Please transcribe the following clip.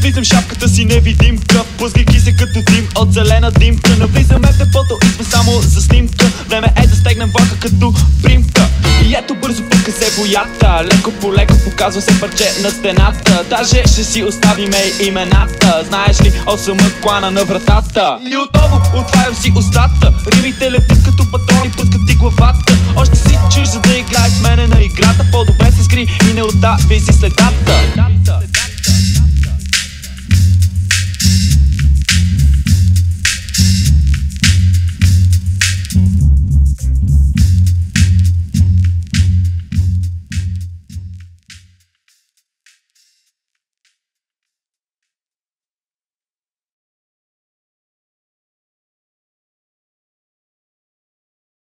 Влизам шапката си невидимка, плъзгайки се като дим от зелена димка. Навлизаме в депото и сме само за снимка. Време е да стегнем влака като примка. И ето бързо пъка се боята, леко по леко показва се парче на стената. Даже ще си оставиме имената. Знаеш ли, осъмък клана на вратата. И отново отварям си устата. Римите летят като патрони, пускат ти главата. Още си чуш, за да играеш с мене на играта. По-добре се скри и не остави си следата.